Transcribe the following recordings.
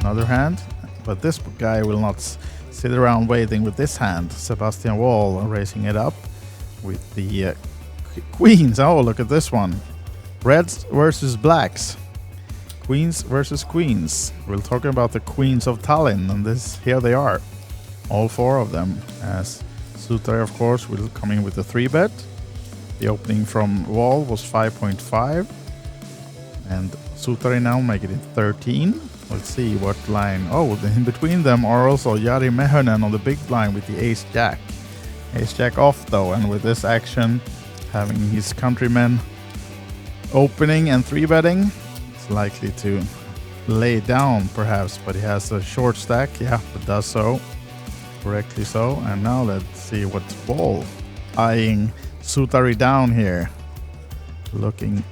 another hand. But this guy will not sit around waiting with this hand. Sebastian Wall raising it up with the queens. Oh, look at this one. Reds versus blacks. Queens versus queens. We're talking about the queens of Tallinn, and here they are. All four of them. As Suter, of course, will come in with a 3-bet. The opening from Wall was 5.5. And Suter now making it 13. Let's see what line. Oh, in between them are also Jari Mehonen on the big blind with the ace-jack. Ace-jack off though, and with this action, having his countrymen opening and 3-betting, it's likely to lay down perhaps, but he has a short stack. Yeah, it does so. Correctly so. And now let's see what Wall eyeing Sutari down here. Looking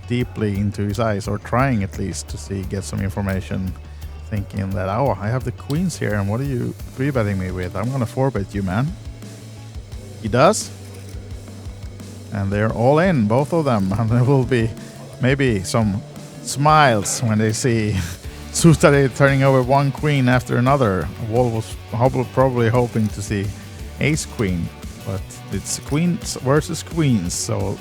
deeply into his eyes, or trying at least to get some information, thinking that, oh, I have the queens here, and what are you 3-betting me with? I'm gonna 4-bet you, man. He does, and they're all in, both of them, and there will be maybe some smiles when they see Sutari turning over one queen after another. Wall was probably hoping to see ace queen, but it's queens versus queens, so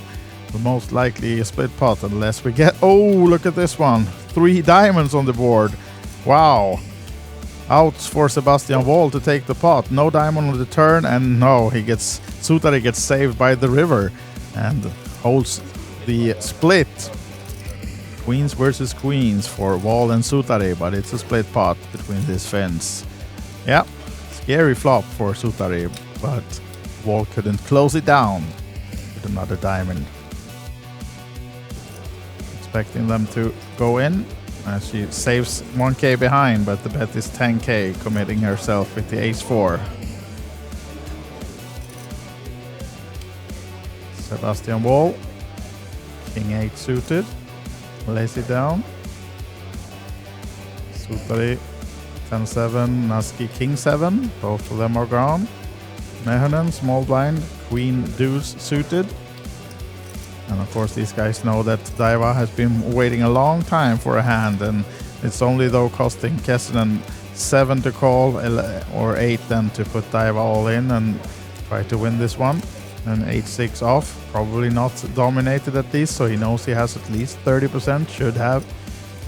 most likely a split pot unless we get... Oh, look at this one. 3 diamonds on the board. Wow. Outs for Sebastian Wall to take the pot. No diamond on the turn, and no, Sutari gets saved by the river and holds the split. Queens versus queens for Wall and Sutari, but it's a split pot between this fence. Yeah, scary flop for Sutari, but Wall couldn't close it down with another diamond. Expecting them to go in as she saves 1k behind, but the bet is 10k, committing herself with the ace-4. Sebastian Wall, king 8 suited, lays it down. Sutari 10-7, Naski king 7, both of them are gone. Mehonen small blind, queen deuce suited. And of course these guys know that Daiva has been waiting a long time for a hand, and it's only though costing Kessinen 7 to call, or 8 then to put Daiva all in and try to win this one. And 8-6 off, probably not dominated at least, so he knows he has at least 30%, should have.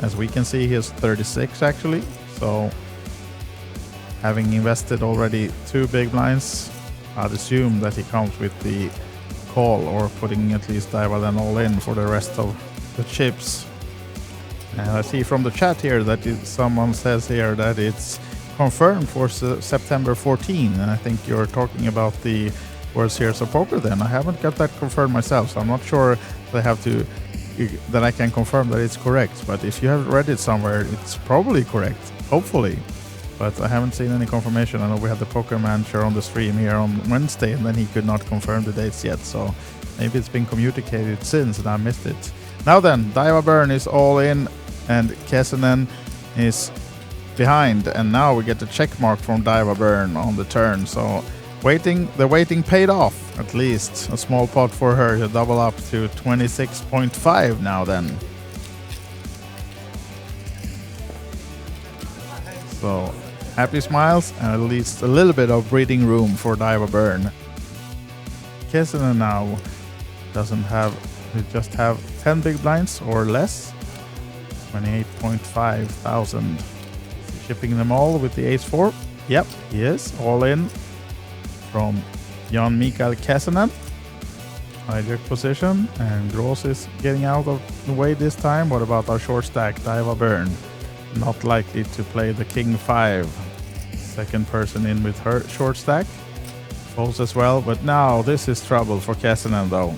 As we can see, he has 36 actually, so having invested already 2 big blinds, I'd assume that he comes with the call, or putting at least Daiva then all in for the rest of the chips. And I see from the chat here that someone says here that it's confirmed for September 14, and I think you're talking about the World Series of Poker then. I haven't got that confirmed myself, so I'm not sure that I can confirm that it's correct, but if you have read it somewhere, it's probably correct, hopefully. But I haven't seen any confirmation. I know we had the Poker Manager on the stream here on Wednesday, and then he could not confirm the dates yet, so maybe it's been communicated since and I missed it. Now then, Daa Burn is all in and Kessinen is behind, and now we get the check mark from Daa Burn on the turn, so the waiting paid off, at least a small pot for her to double up to 26.5 now then. So happy smiles and at least a little bit of breathing room for Daa Burn. Kessinen now just have 10 big blinds or less, 28.5 thousand. Shipping them all with the ace-4. Yep, he is all in from Jan Mikael Kessinen. Hijack position, and Gross is getting out of the way this time. What about our short stack, Daa Burn? Not likely to play the king 5. Second person in with her short stack. Folds as well, but now this is trouble for Kessinen though.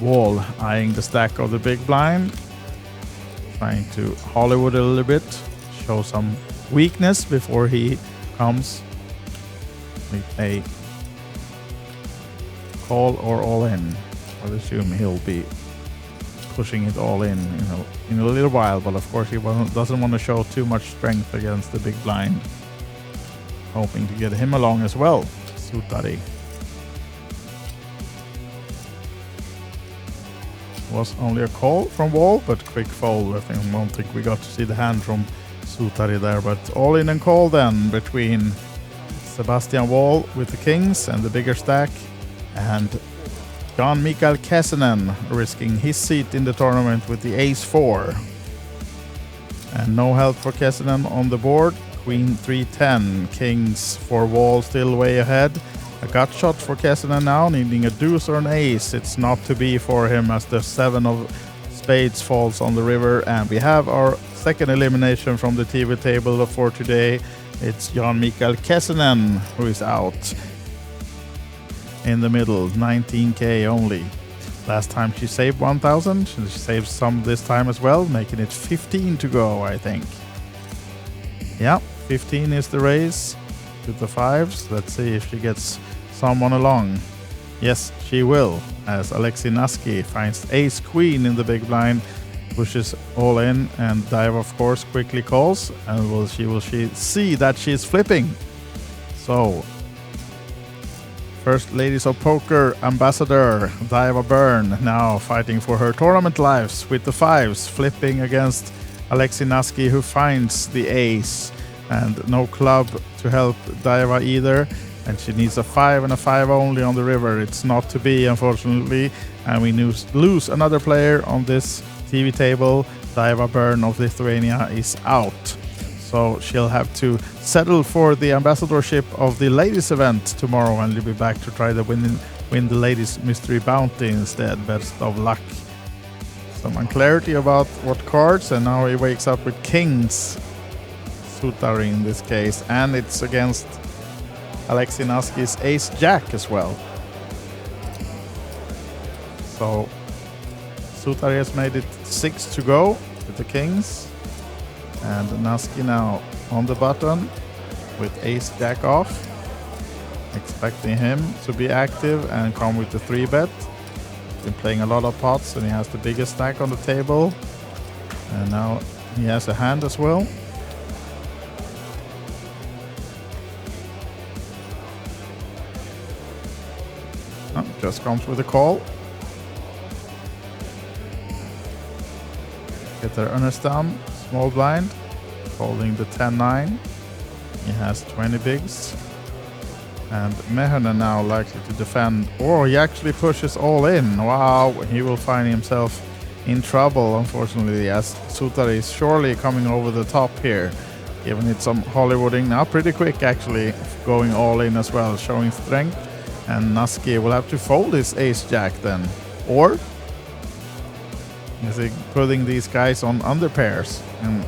Wall eyeing the stack of the big blind, trying to Hollywood a little bit, show some weakness before he comes with a call or all in. I'll assume he'll be pushing it all in a little while, but of course he doesn't want to show too much strength against the big blind. Hoping to get him along as well, Sutari. Was only a call from Wall, but quick fold. I don't think we got to see the hand from Sutari there, but all in and call then between Sebastian Wall with the kings and the bigger stack, and Jan Mikael Käsinen risking his seat in the tournament with the ace-4. And no help for Käsinen on the board. Queen 3-10, kings for Wall still way ahead. A gut shot for Käsinen now, needing a deuce or an ace. It's not to be for him as the 7 of spades falls on the river, and we have our second elimination from the TV table for today. It's Jan Mikael Käsinen who is out in the middle, 19k only. Last time she saved 1,000, she saves some this time as well, making it 15 to go, I think. Yeah, 15 is the race with the 5s. Let's see if she gets someone along. Yes, she will, as Alexei Naski finds ace-queen in the big blind, pushes all in, and Dive of course quickly calls, and will she see that she's flipping. So First Ladies of Poker ambassador Daa Burn now fighting for her tournament lives with the 5s, flipping against Alexei Naski, who finds the ace, and no club to help Daa either, and she needs a 5 and a 5 only on the river. It's not to be, unfortunately, and we lose another player on this TV table. Daa Burn of Lithuania is out. So she'll have to settle for the ambassadorship of the ladies event tomorrow, and she'll be back to try to win the ladies mystery bounty instead. Best of luck. Some unclarity about what cards, and now he wakes up with kings. Sutari in this case, and it's against Alexei Naski's ace-jack as well. So Sutari has made it 6 to go with the kings. And Naski now on the button with ace-jack off, expecting him to be active and come with the 3-bet. Been playing a lot of pots, and he has the biggest stack on the table. And now he has a hand as well. Oh, just comes with a call. Get their Ernestam. Small blind, holding the 10-9. He has 20 bigs. And Mehonen now likely to defend. Oh, he actually pushes all in. Wow, he will find himself in trouble, unfortunately, as Sutari is surely coming over the top here. Giving it some Hollywooding now, pretty quick actually, going all in as well, showing strength. And Naski will have to fold his ace-jack then. Or is he putting these guys on under pairs? And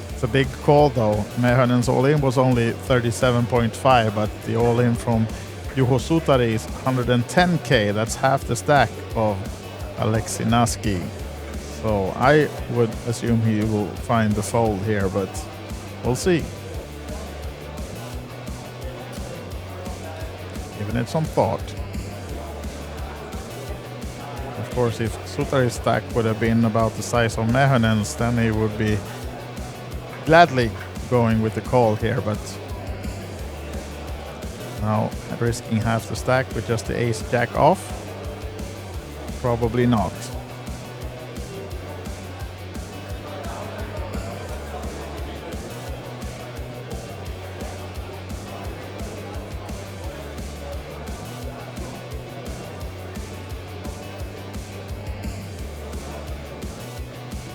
it's a big call though. Mehonen's all-in was only 37.5, but the all-in from Juho Sutari is 110k. That's half the stack of Alexei Naski. So I would assume he will find the fold here, but we'll see. Giving it some thought. Of course, if Sutari's stack would have been about the size of Mehonen's, then he would be gladly going with the call here, but now risking half the stack with just the ace-jack off? Probably not.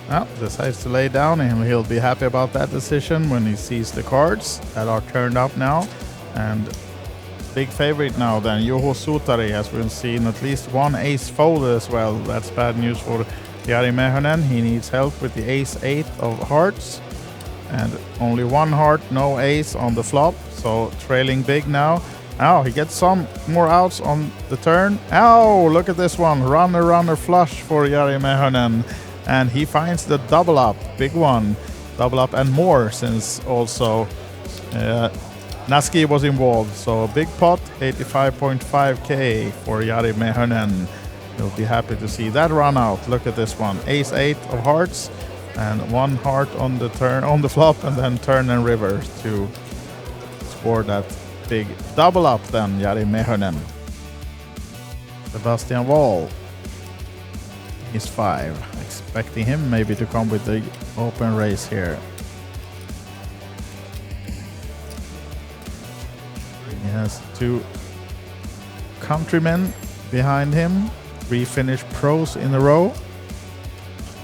Well, decides to lay down, and he'll be happy about that decision when he sees the cards that are turned up now. And big favorite now then, Juho Sutari, has been seen at least one ace fold as well. That's bad news for Jari Mehonen. He needs help with the ace-8 of hearts. And only one heart, no ace on the flop. So trailing big now. Oh, he gets some more outs on the turn. Oh, look at this one. Runner flush for Jari Mehonen. And he finds the double up, big one, double up and more, since also Naski was involved. So a big pot, 85.5k for Jari Mehonen. You'll be happy to see that run out. Look at this one, ace-8 of hearts and one heart on the turn, on the flop, and then turn and river to score that big double up then, Jari Mehonen. Sebastian Wall is 5. Expecting him maybe to come with the open race here. has 2 countrymen behind him, 3 Finnish pros in a row.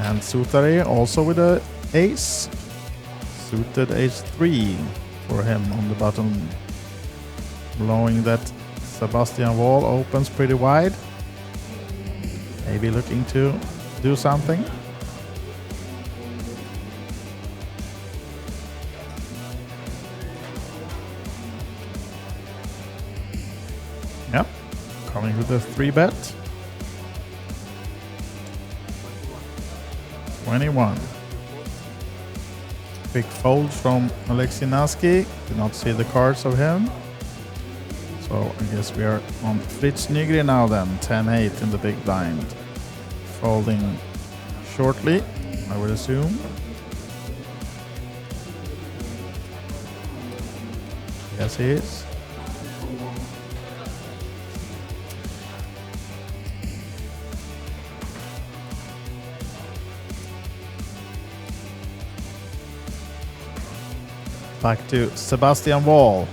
And Suutari also with a ace. Suited ace 3 for him on the bottom. Blowing that Sebastian Wall opens pretty wide. Maybe looking to do something. Yep, coming with a 3-bet. 21. Big fold from Alexei Naski. Do not see the cards of him. So I guess we are on Fritz Nygren now then. 10-8 in the big blind. Folding shortly, I would assume. Yes, he is. Back to Sebastian Wall.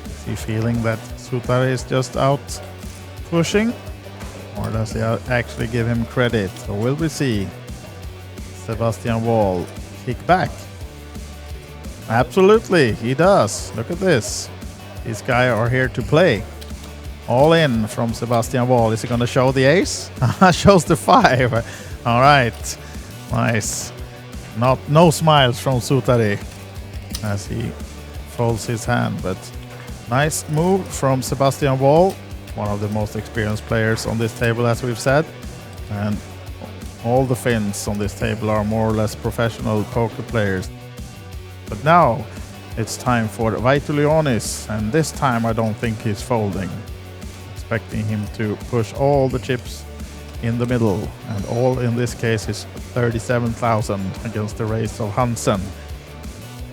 Is he feeling that Suutari is just out pushing? Or does he actually give him credit? So will we see Sebastian Wall kick back? Absolutely, he does. Look at this. These guys are here to play. All in from Sebastian Wall. Is he going to show the ace? Shows the 5. All right. Nice. No smiles from Suutari as he folds his hand. But nice move from Sebastian Wall. One of the most experienced players on this table, as we've said. And all the Finns on this table are more or less professional poker players. But now it's time for Vaitulionis. And this time I don't think he's folding. Expecting him to push all the chips in the middle, and all in this case is 37,000 against the race of Hansen.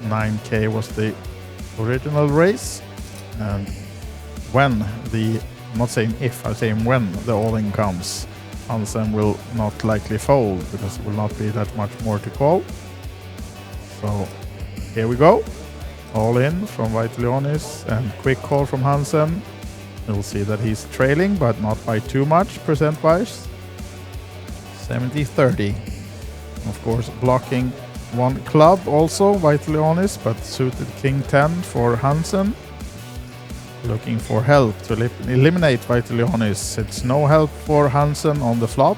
9k was the original race, and when the, I'm not saying if, I'm saying when the all-in comes, Hansen will not likely fold because it will not be that much more to call. So here we go, all in from Vaitulionis and quick call from Hansen. You'll see that he's trailing, but not by too much percent-wise. 70-30. Of course, blocking 1 club also, Vaitulionis, but suited King 10 for Hansen. Looking for help to eliminate Vaitulionis. It's no help for Hansen on the flop.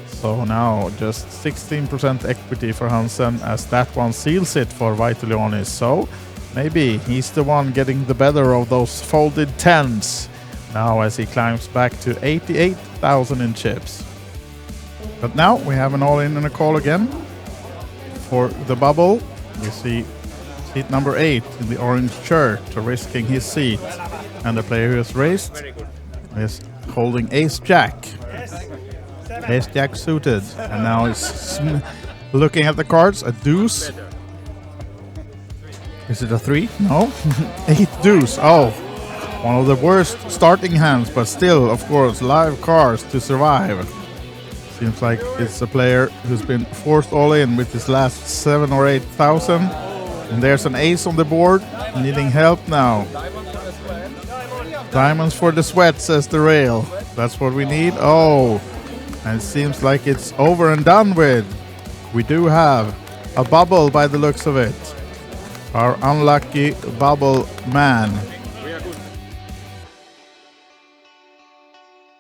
So now just 16% equity for Hansen, as that one seals it for Vaitulionis. So maybe he's the one getting the better of those folded 10s. Now as he climbs back to 88,000 in chips. But now we have an all-in and a call again. For the bubble, we see seat number 8 in the orange shirt risking his seat. And the player who has raised is holding Ace-Jack. Ace-Jack suited. And now he's looking at the cards. A deuce. Is it a 3? No. 8 deuce. Oh. One of the worst starting hands, but still, of course, live cards to survive. Seems like it's a player who's been forced all in with his last 7 or 8,000. And there's an ace on the board, needing help now. Diamonds for the sweat, says the rail. That's what we need. Oh, and it seems like it's over and done with. We do have a bubble by the looks of it. Our unlucky bubble man.